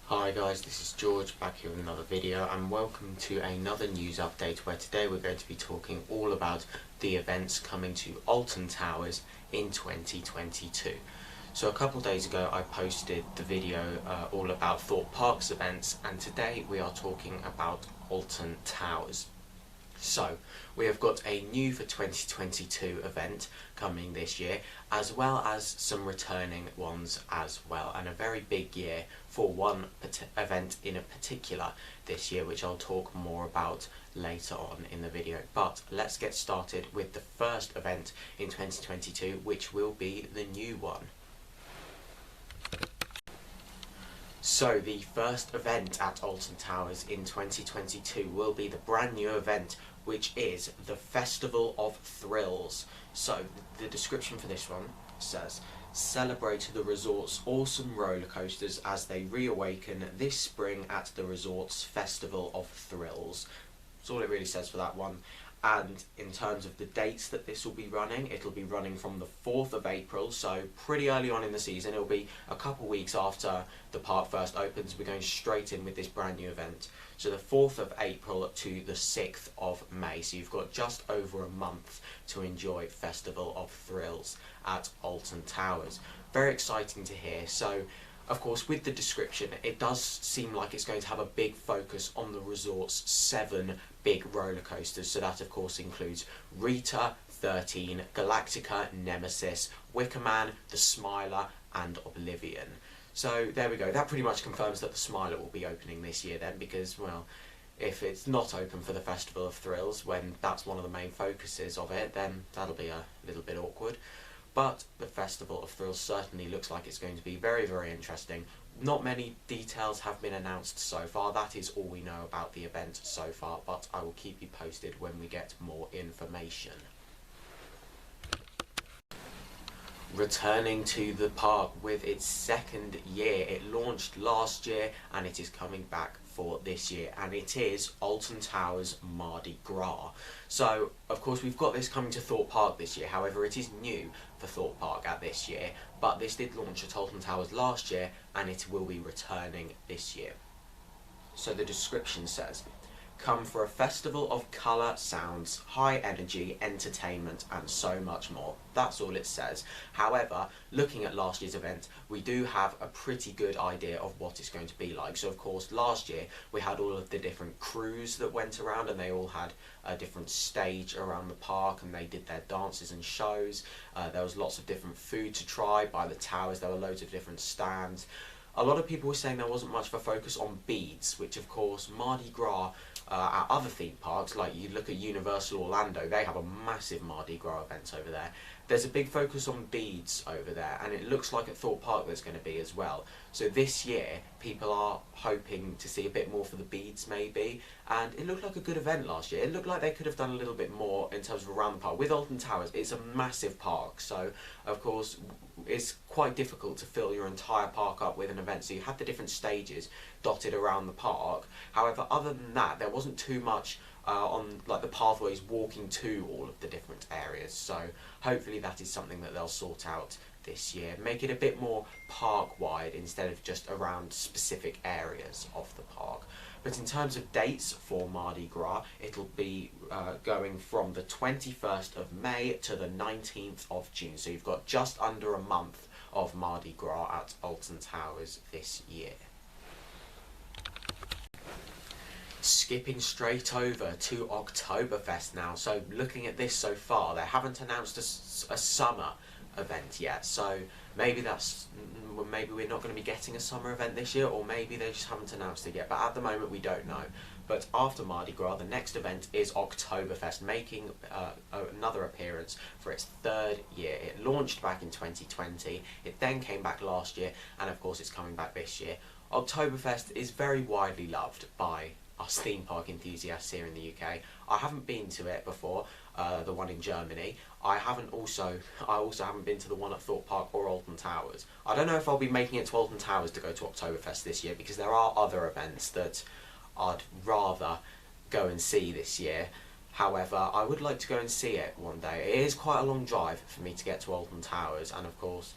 Hi guys, this is George back here with another video and welcome to another news update where today we're going to be talking all about the events coming to Alton Towers in 2022. So a couple of days ago I posted the video all about Thorpe Park's events, and today we are talking about Alton Towers. So, we have got a new for 2022 event coming this year, as well as some returning ones as well, and a very big year for one event in a particular this year, which I'll talk more about later on in the video. But let's get started with the first event in 2022, which will be the new one. So the first event at Alton Towers in 2022 will be the brand new event, which is the Festival of Thrills. So the description for this one says, celebrate the resort's awesome roller coasters as they reawaken this spring at the resort's Festival of Thrills. That's all it really says for that one. And in terms of the dates that this will be running, it'll be running from the 4th of April, so pretty early on in the season. It'll be a couple weeks after the park first opens. We're going straight in with this brand new event. So the 4th of April to the 6th of May. So you've got just over a month to enjoy Festival of Thrills at Alton Towers. Very exciting to hear. So, of course, with the description, it does seem like it's going to have a big focus on the resort's 7 big roller coasters. So that, of course, includes Rita, 13, Galactica, Nemesis, Wicker Man, the Smiler, and Oblivion. So there we go. That pretty much confirms that the Smiler will be opening this year then, because, well, if it's not open for the Festival of Thrills, when that's one of the main focuses of it, then that'll be a little bit awkward. But the Festival of Thrills certainly looks like it's going to be very, very interesting. Not many details have been announced so far. That is all we know about the event so far, but I will keep you posted when we get more information. Returning to the park with its second year. It launched last year and it is coming back for this year, and it is Alton Towers Mardi Gras. So of course we've got this coming to Thorpe Park this year. However, it is new for Thorpe Park at this year, but this did launch at Alton Towers last year and it will be returning this year. So the description says, come for a festival of colour, sounds, high energy, entertainment and so much more. That's all it says. However, looking at last year's event, we do have a pretty good idea of what it's going to be like. So of course last year we had all of the different crews that went around, and they all had a different stage around the park and they did their dances and shows. There was lots of different food to try by the towers. There were loads of different stands. A lot of people were saying there wasn't much of a focus on beads, which of course Mardi Gras at other theme parks, like you look at Universal Orlando, they have a massive Mardi Gras event over there. There's a big focus on beads over there, and it looks like at Thorpe Park there's going to be as well. So this year people are hoping to see a bit more for the beads maybe, and it looked like a good event last year. It looked like they could have done a little bit more in terms of around the park. With Alton Towers, it's a massive park, so of course it's quite difficult to fill your entire park up with an event. So you had the different stages dotted around the park. However, other than that, there wasn't too much on like the pathways walking to all of the different areas. So hopefully that is something that they'll sort out this year. Make it a bit more park-wide instead of just around specific areas of the park. But in terms of dates for Mardi Gras, it'll be going from the 21st of May to the 19th of June. So you've got just under a month of Mardi Gras at Alton Towers this year. Skipping straight over to Oktoberfest now. So looking at this so far, they haven't announced a summer event yet. So maybe we're not going to be getting a summer event this year, or maybe they just haven't announced it yet. But at the moment we don't know. But after Mardi Gras, the next event is Oktoberfest, making another appearance for its 3rd year. It launched back in 2020, it then came back last year, and of course it's coming back this year. Oktoberfest is very widely loved by us theme park enthusiasts here in the UK. I haven't been to it before, the one in Germany. I also haven't been to the one at Thorpe Park or Alton Towers. I don't know if I'll be making it to Alton Towers to go to Oktoberfest this year, because there are other events that I'd rather go and see this year. However, I would like to go and see it one day. It is quite a long drive for me to get to Alton Towers, and of course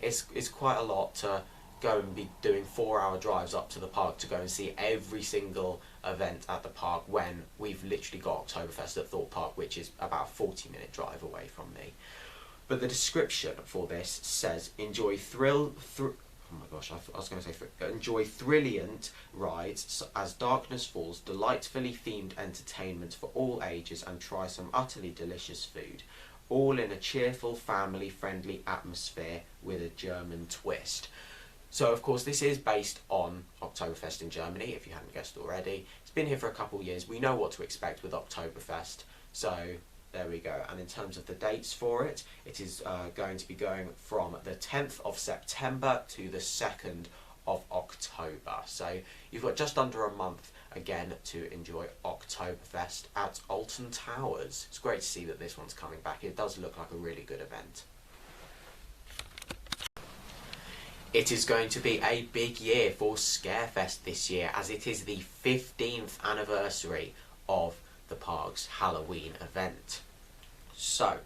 it's quite a lot to go and be doing 4-hour drives up to the park to go and see every single event at the park when we've literally got Oktoberfest at Thorpe Park, which is about a 40-minute drive away from me. But the description for this says, enjoy enjoy thrilliant rides as darkness falls, delightfully themed entertainment for all ages, and try some utterly delicious food, all in a cheerful, family-friendly atmosphere with a German twist. So, of course, this is based on Oktoberfest in Germany, if you hadn't guessed already. It's been here for a couple of years. We know what to expect with Oktoberfest. So, there we go. And in terms of the dates for it, it is going to be going from the 10th of September to the 2nd of October. So, you've got just under a month, again, to enjoy Oktoberfest at Alton Towers. It's great to see that this one's coming back. It does look like a really good event. It is going to be a big year for Scarefest this year, as it is the 15th anniversary of the park's Halloween event. So,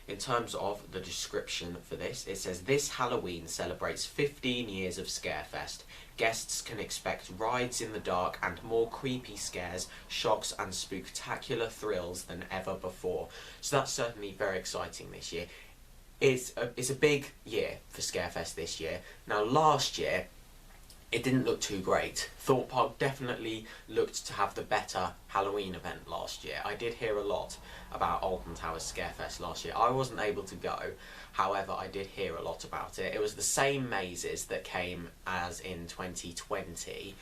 in terms of the description for this, it says, this Halloween celebrates 15 years of Scarefest. Guests can expect rides in the dark and more creepy scares, shocks and spooktacular thrills than ever before. So that's certainly very exciting this year. It's a big year for Scarefest this year. Now, last year, it didn't look too great. Thorpe Park definitely looked to have the better Halloween event last year. I did hear a lot about Alton Towers Scarefest last year. I wasn't able to go, however, I did hear a lot about it. It was the same mazes that came as in 2020,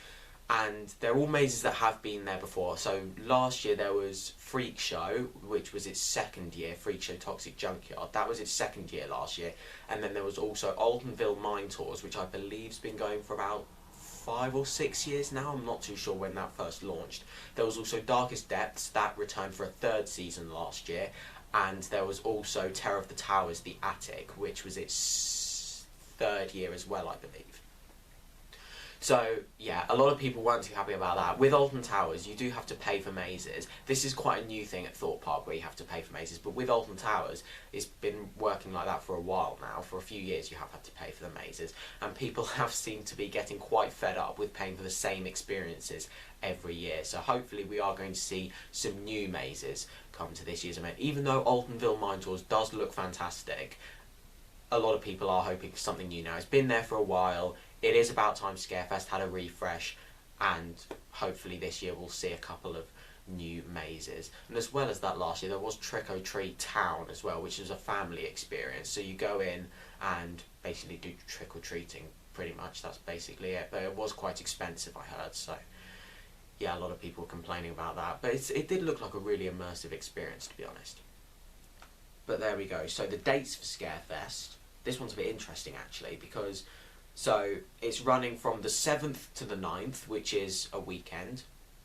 and they're all mazes that have been there before. So last year there was Freak Show, which was its second year, Freak Show Toxic Junkyard. That was its second year last year. And then there was also Altonville Mine Tours, which I believe's been going for about 5 or 6 years now. I'm not too sure when that first launched. There was also Darkest Depths, that returned for a third season last year. And there was also Terror of the Towers, The Attic, which was its third year as well, I believe. So, yeah, a lot of people weren't too happy about that. With Alton Towers, you do have to pay for mazes. This is quite a new thing at Thorpe Park, where you have to pay for mazes. But with Alton Towers, it's been working like that for a while now. For a few years, you have had to pay for the mazes. And people have seemed to be getting quite fed up with paying for the same experiences every year. So hopefully we are going to see some new mazes come to this year's event. Even though Altonville Mine Tours does look fantastic, a lot of people are hoping for something new now. It's been there for a while. It is about time Scarefest had a refresh, and hopefully this year we'll see a couple of new mazes. And as well as that, last year there was Trick or Treat Town as well, which was a family experience. So you go in and basically do trick or treating, pretty much. That's basically it. But it was quite expensive, I heard. So yeah, a lot of people were complaining about that. But it did look like a really immersive experience, to be honest. But there we go. So the dates for Scarefest. This one's a bit interesting actually, because so it's running from the 7th to the 9th, which is a weekend,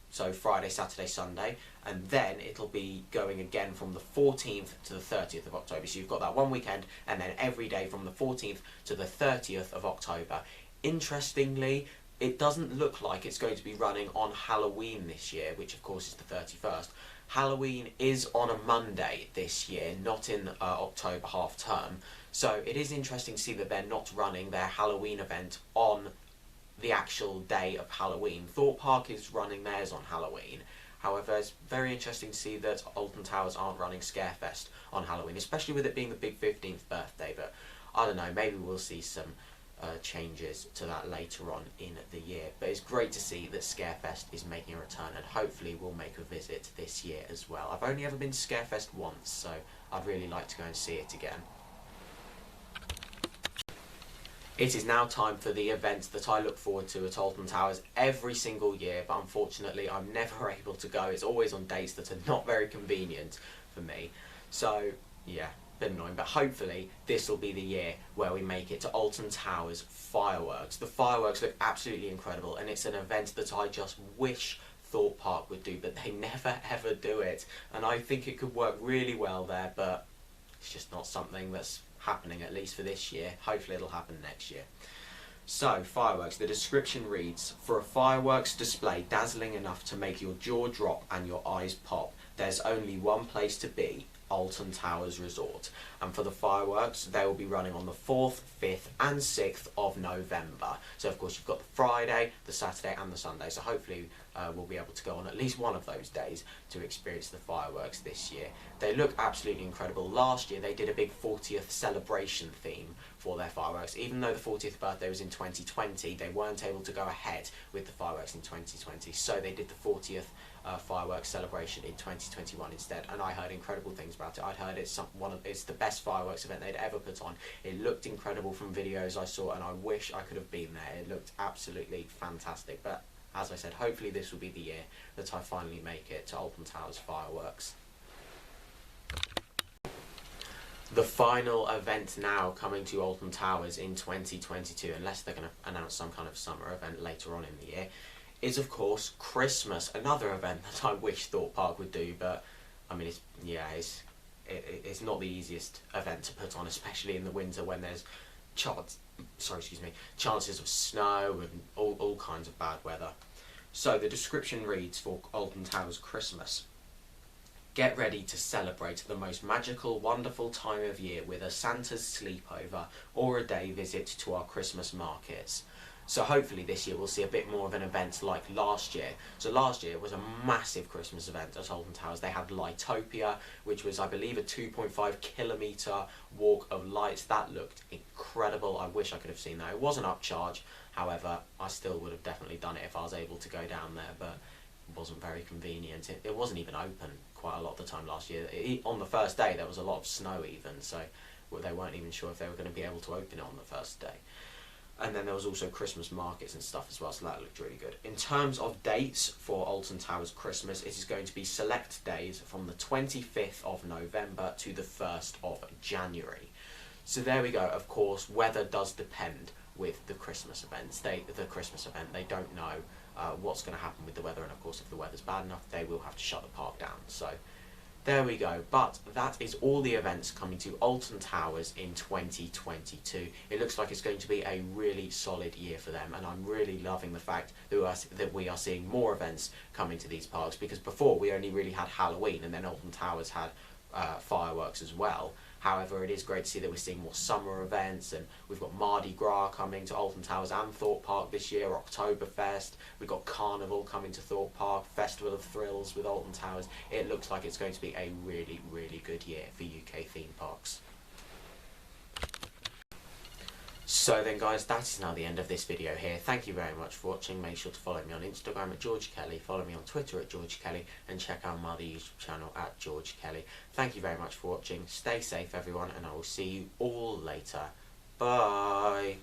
so Friday, Saturday, Sunday, and then it'll be going again from the 14th to the 30th of October. So you've got that one weekend, and then every day from the 14th to the 30th of October. Interestingly, it doesn't look like it's going to be running on Halloween this year, which of course is the 31st. Halloween is on a Monday this year, not in October half term. So it is interesting to see that they're not running their Halloween event on the actual day of Halloween. Thorpe Park is running theirs on Halloween. However, it's very interesting to see that Alton Towers aren't running Scarefest on Halloween, especially with it being the big 15th birthday. But I don't know, maybe we'll see some changes to that later on in the year. But it's great to see that Scarefest is making a return, and hopefully we'll make a visit this year as well. I've only ever been to Scarefest once, so I'd really like to go and see it again. It is now time for the event that I look forward to at Alton Towers every single year, but unfortunately I'm never able to go. It's always on dates that are not very convenient for me. So, yeah, a bit annoying, but hopefully this will be the year where we make it to Alton Towers fireworks. The fireworks look absolutely incredible, and it's an event that I just wish Thorpe Park would do, but they never ever do it. And I think it could work really well there, but it's just not something that's happening, at least for this year. Hopefully it'll happen next year. So, fireworks. The description reads, for a fireworks display dazzling enough to make your jaw drop and your eyes pop, there's only one place to be, Alton Towers Resort. And for the fireworks, they will be running on the 4th, 5th and 6th of November. So of course you've got the Friday, the Saturday and the Sunday. So hopefully we'll be able to go on at least one of those days to experience the fireworks this year. They look absolutely incredible. Last year they did a big 40th celebration theme for their fireworks. Even though the 40th birthday was in 2020, they weren't able to go ahead with the fireworks in 2020. So they did the 40th fireworks celebration in 2021 instead, and I heard incredible things about it. I'd heard it's the best fireworks event they'd ever put on. It looked incredible from videos I saw, and I wish I could have been there. It looked absolutely fantastic. But as I said, hopefully this will be the year that I finally make it to Alton Towers fireworks. The final event now coming to Alton Towers in 2022, unless they're going to announce some kind of summer event later on in the year, is of course Christmas, another event that I wish Thorpe Park would do, but I mean it's not the easiest event to put on, especially in the winter when there's chances of snow and all kinds of bad weather. So the description reads for Alton Towers Christmas: get ready to celebrate the most magical, wonderful time of year with a Santa's sleepover or a day visit to our Christmas markets. So hopefully this year we'll see a bit more of an event like last year. So last year was a massive Christmas event at Alton Towers. They had Lightopia, which was, I believe, a 2.5 kilometre walk of lights. That looked incredible. I wish I could have seen that. It wasn't upcharge, however, I still would have definitely done it if I was able to go down there, but it wasn't very convenient. It wasn't even open quite a lot of the time last year. On the first day there was a lot of snow even, so they weren't even sure if they were going to be able to open it on the first day. And then there was also Christmas markets and stuff as well, so that looked really good. In terms of dates for Alton Towers Christmas, it is going to be select days from the 25th of November to the 1st of January. So there we go. Of course, weather does depend with the Christmas events. They don't know what's going to happen with the weather, and of course if the weather's bad enough, they will have to shut the park down. So there we go. But that is all the events coming to Alton Towers in 2022. It looks like it's going to be a really solid year for them, and I'm really loving the fact that we are seeing more events coming to these parks, because before we only really had Halloween, and then Alton Towers had fireworks as well. However, it is great to see that we're seeing more summer events, and we've got Mardi Gras coming to Alton Towers and Thorpe Park this year, Oktoberfest, we've got Carnival coming to Thorpe Park, Festival of Thrills with Alton Towers. It looks like it's going to be a really, really good year for UK theme parks. So then guys, that is now the end of this video here. Thank you very much for watching. Make sure to follow me on Instagram at George Kelly, follow me on Twitter at George Kelly, and check out my other YouTube channel at George Kelly. Thank you very much for watching. Stay safe everyone, and I will see you all later. Bye!